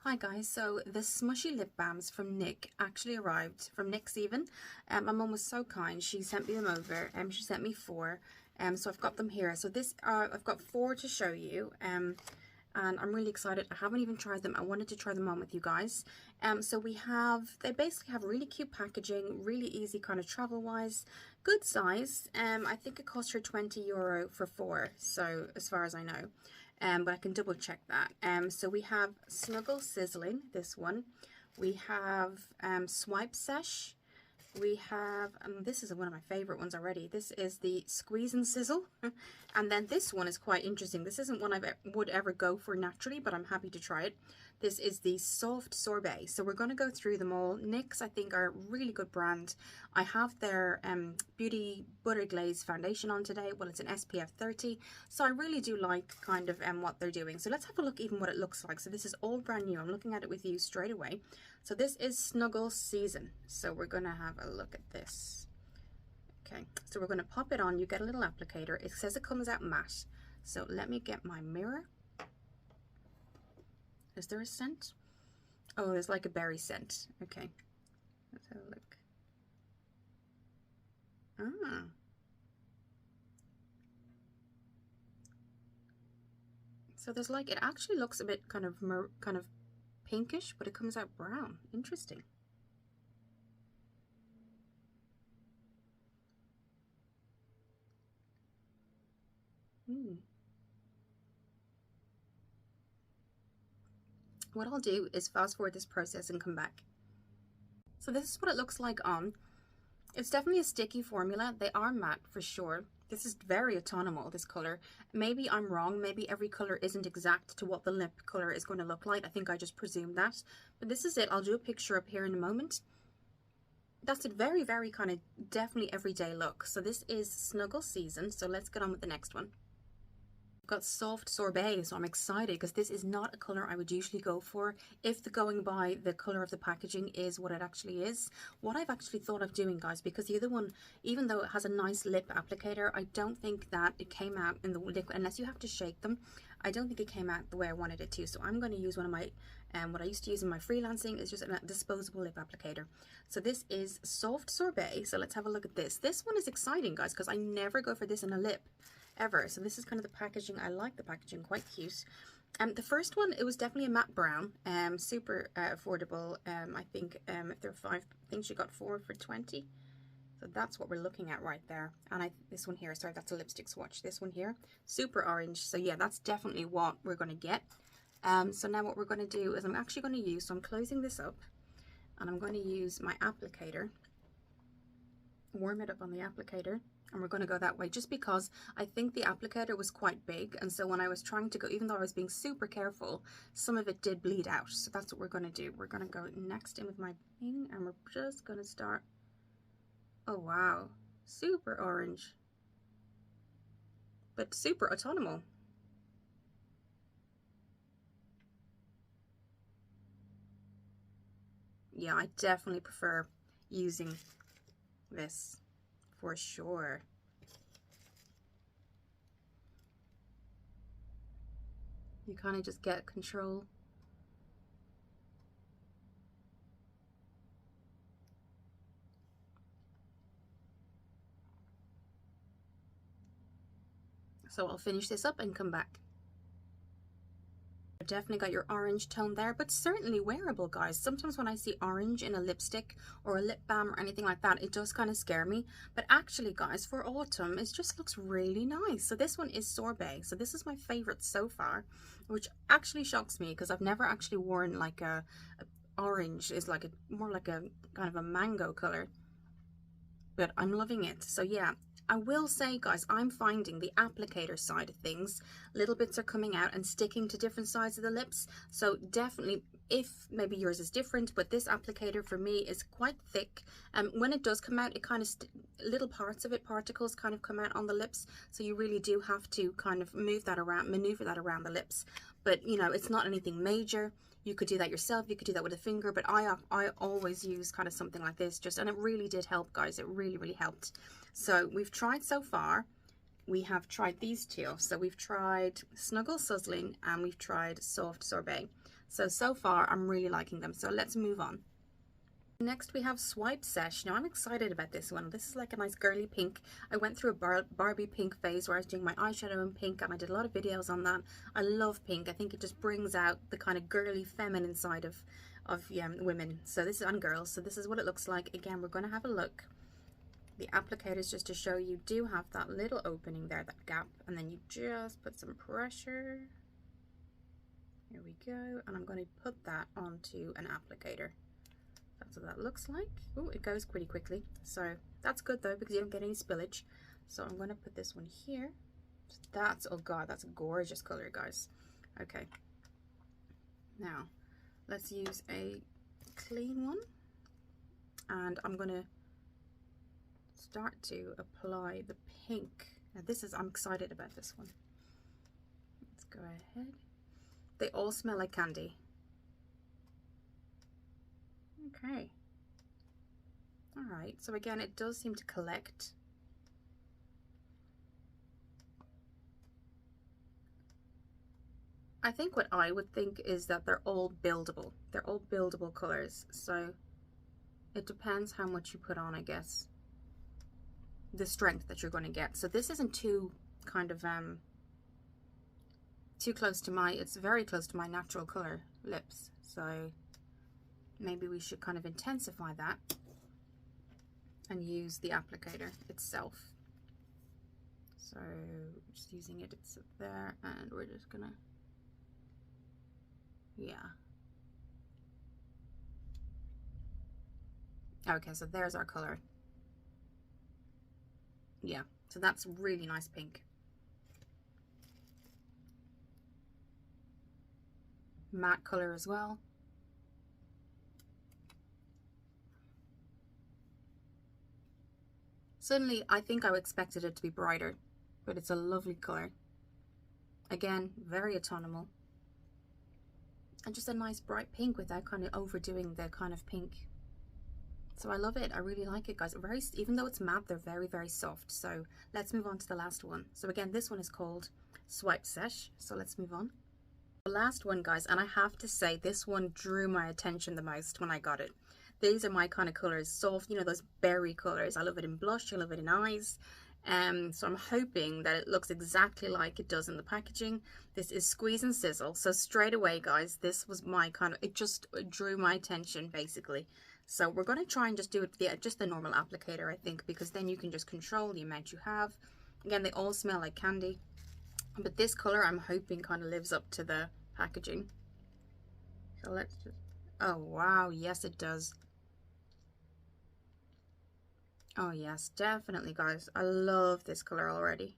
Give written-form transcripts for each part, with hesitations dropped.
Hi guys, so the Smushy lip balms from NYX actually arrived, from NYX even. My mum was so kind, she sent me them over, she sent me four, so I've got them here. So this, I've got four to show you, and I'm really excited. I haven't even tried them. I wanted to try them on with you guys. So they basically have really cute packaging, really easy kind of travel wise, good size. I think it cost her €20 for four, so as far as I know. But I can double check that. So we have Snuggle Sizzling, this one. We have Swipe Sesh. We have, this is one of my favorite ones already. This is the Squeeze and Sizzle. And then this one is quite interesting. This isn't one I would ever go for naturally, but I'm happy to try it. This is the Soft Sorbet. So we're going to go through them all. NYX, I think, are a really good brand. I have their Beauty Butter Glaze foundation on today. Well, it's an SPF 30. So I really do like kind of what they're doing. So let's have a look even what it looks like. So this is all brand new. I'm looking at it with you straight away. So this is Snuggle Season. So we're going to have a look at this. Okay, so we're going to pop it on. You get a little applicator. It says it comes out matte. So let me get my mirror. Is there a scent? Oh, there's like a berry scent. Okay, let's have a look. Ah. So there's like, it actually looks a bit kind of pinkish, but it comes out brown. Interesting. What I'll do is fast forward this process and come back. So this is what it looks like on. It's definitely a sticky formula. They are matte for sure. This is very autumnal, this color. Maybe I'm wrong. Maybe every color isn't exact to what the lip color is going to look like. I think I just presumed that. But this is it. I'll do a picture up here in a moment. That's a very, very kind of definitely everyday look. So this is Snuggle Season. So let's get on with the next one. Got Soft Sorbet, so I'm excited because this is not a color I would usually go for if the going by the color of the packaging is what it actually is. What I've actually thought of doing, guys, because the other one, even though it has a nice lip applicator, I don't think that it came out in the liquid, unless you have to shake them. I don't think it came out the way I wanted it to, so I'm going to use one of my what I used to use in my freelancing is just a disposable lip applicator. So this is Soft Sorbet. So let's have a look at this. This one is exciting, guys, because I never go for this in a lip ever. So this is kind of the packaging. I like the packaging, quite cute. The first one, it was definitely a matte brown, super affordable. I think if there are 5 things, you got 4 for 20. So that's what we're looking at right there. And this one here, sorry, that's a lipstick swatch. This one here, super orange. So yeah, that's definitely what we're going to get. So now what we're going to do is I'm actually going to use, so I'm closing this up and I'm going to use my applicator, warm it up on the applicator. And we're going to go that way just because I think the applicator was quite big, and so when I was trying to go, even though I was being super careful, some of it did bleed out. So that's what we're going to do. We're going to go next in with my thing, and we're just going to start. Oh wow, super orange, but super autumnal. Yeah, I definitely prefer using this for sure. You kind of just get control. So I'll finish this up and come back. Definitely got your orange tone there, but certainly wearable, guys. Sometimes when I see orange in a lipstick or a lip balm or anything like that, it does kind of scare me. But actually, guys, for autumn, it just looks really nice. So this one is Sorbet. So this is my favorite so far, which actually shocks me because I've never actually worn like a orange. Is like more like a kind of a mango color, but I'm loving it. So yeah, I will say, guys, I'm finding the applicator side of things, little bits are coming out and sticking to different sides of the lips. So definitely, if maybe yours is different, but this applicator for me is quite thick. When it does come out, it kind of little parts of it, particles kind of come out on the lips. So you really do have to kind of move that around, maneuver that around the lips. But you know, it's not anything major. You could do that yourself, you could do that with a finger, but I always use kind of something like this, and it really did help, guys. It really, really helped. So we've tried so far, we have tried these two. So we've tried Snuggle Sizzling and we've tried Soft Sorbet. So far I'm really liking them. So let's move on. Next we have Swipe Sesh. Now I'm excited about this one. This is like a nice girly pink. I went through a Barbie pink phase where I was doing my eyeshadow in pink, and I did a lot of videos on that. I love pink. I think it just brings out the kind of girly feminine side of women. So this is on girls. So this is what it looks like. Again, we're going to have a look. The applicators, just to show you, do have that little opening there, that gap, and then you just put some pressure. Here we go, and I'm going to put that onto an applicator. That's what that looks like. Oh, it goes pretty quickly, so that's good though, because you don't get any spillage. So I'm going to put this one here. That's, oh god, that's a gorgeous color, guys. Okay, now let's use a clean one, and I'm going to start to apply the pink. Now this is, I'm excited about this one. Let's go ahead. They all smell like candy. Okay. Alright, so again, it does seem to collect. I think what I would think is that they're all buildable. They're all buildable colors, so it depends how much you put on, I guess. The strength that you're going to get. So this isn't too kind of too close to my, it's very close to my natural color lips, so maybe we should kind of intensify that and use the applicator itself. So just using it, it's there, and we're just gonna, yeah. Okay, so there's our color. Yeah, so that's really nice pink. Matte color as well. Suddenly, I think I expected it to be brighter, but it's a lovely color. Again, very autumnal. And just a nice bright pink without kind of overdoing the kind of pink. So I love it. I really like it, guys. Very, even though it's matte, they're very, very soft. So let's move on to the last one. So again, this one is called Swipe Sesh. So let's move on. The last one, guys, and I have to say this one drew my attention the most when I got it. These are my kind of colors, soft, you know, those berry colors. I love it in blush, I love it in eyes. So I'm hoping that it looks exactly like it does in the packaging. This is Squeeze and Sizzle. So straight away, guys, this was my kind of, it just drew my attention basically. So we're going to try and just do it with just the normal applicator, I think, because then you can just control the amount you have. Again, they all smell like candy, but this color I'm hoping kind of lives up to the packaging. So let's just, oh wow, yes it does. Oh yes, definitely, guys. I love this color already.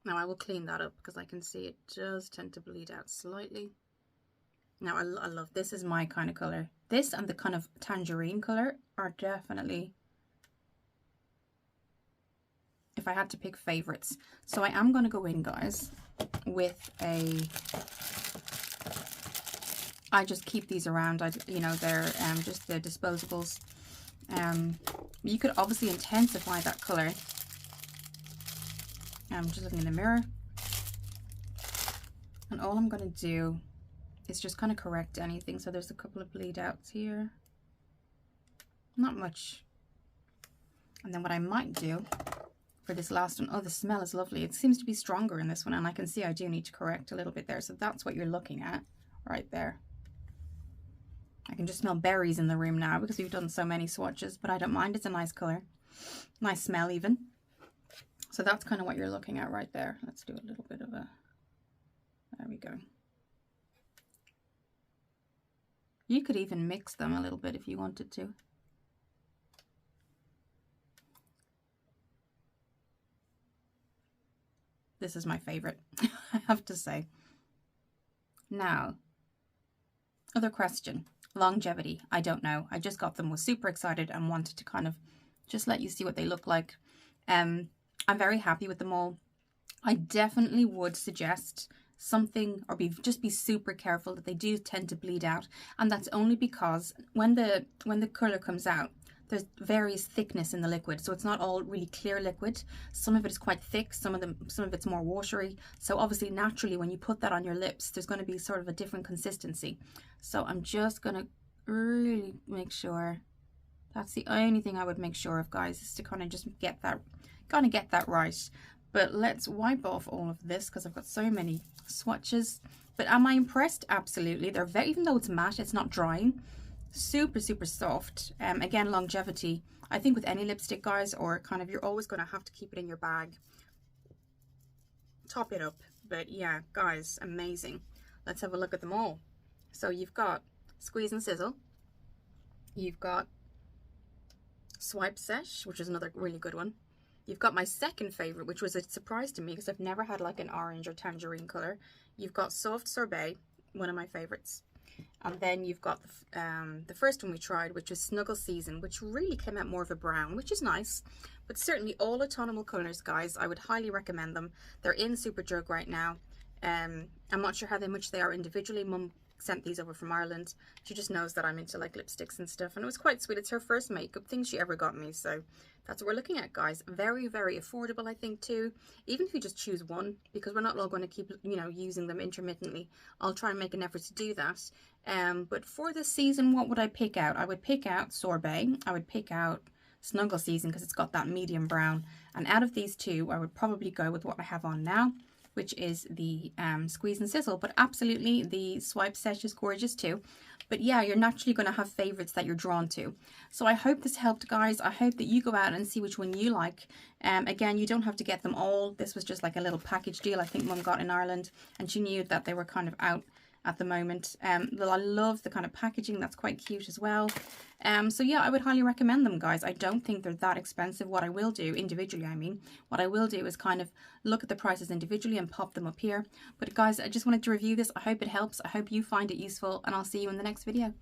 Now I will clean that up because I can see it does tend to bleed out slightly. Now I love, this is my kind of color. This and the kind of tangerine color are definitely, if I had to pick favorites. So I am going to go in, guys, with a, I just keep these around. You know, they're just the disposables. You could obviously intensify that color. I'm just looking in the mirror, and all I'm going to do is just kind of correct anything. So there's a couple of bleed outs here, not much. And then what I might do for this last one, oh, the smell is lovely. It seems to be stronger in this one, and I can see I do need to correct a little bit there. So that's what you're looking at right there. I can just smell berries in the room now because we've done so many swatches, but I don't mind. It's a nice color, nice smell even. So that's kind of what you're looking at right there. Let's do a little bit of a, there we go. You could even mix them a little bit if you wanted to. This is my favorite, I have to say. Now, other question, longevity. I don't know. I just got them, was super excited and wanted to kind of just let you see what they look like. I'm very happy with them all. I definitely would suggest something, or just be super careful that they do tend to bleed out, and that's only because when the color comes out, there's various thickness in the liquid, so it's not all really clear liquid. Some of it is quite thick, some of it's more watery. So obviously naturally when you put that on your lips, there's going to be sort of a different consistency. So I'm just going to really make sure. That's the only thing I would make sure of, guys, is to kind of just get that right. But let's wipe off all of this because I've got so many swatches. But am I impressed? Absolutely. They're very, even though it's matte, it's not drying. Super, super soft. Again, longevity. I think with any lipstick, guys, or kind of, you're always going to have to keep it in your bag. Top it up. But yeah, guys, amazing. Let's have a look at them all. So you've got Squeeze and Sizzle. You've got Swipe Sesh, which is another really good one. You've got my second favorite, which was a surprise to me because I've never had like an orange or tangerine color. You've got Soft Sorbet, one of my favorites. And then you've got the first one we tried, which was Snuggle Season, which really came out more of a brown, which is nice. But certainly all autumnal colors, guys, I would highly recommend them. They're in Superdrug right now. I'm not sure how much they are individually. Mum sent these over from Ireland. She just knows that I'm into like lipsticks and stuff, and it was quite sweet. It's her first makeup thing she ever got me, so that's what we're looking at, guys. Very, very affordable, I think, too, even if you just choose one, because we're not all going to keep, you know, using them intermittently. I'll try and make an effort to do that. But for this season, what would I pick out? I would pick out Sorbet. I would pick out Snuggle Season because it's got that medium brown, and out of these two I would probably go with what I have on now, which is the Squeeze and Sizzle. But absolutely, the Swipe Sesh is gorgeous too. But yeah, you're naturally going to have favorites that you're drawn to. So I hope this helped, guys. I hope that you go out and see which one you like. Again, you don't have to get them all. This was just like a little package deal I think Mum got in Ireland, and she knew that they were kind of out at the moment. I love the kind of packaging. That's quite cute as well. So yeah, I would highly recommend them, guys. I don't think they're that expensive. What I will do individually, what I will do is kind of look at the prices individually and pop them up here. But guys, I just wanted to review this. I hope it helps. I hope you find it useful, and I'll see you in the next video.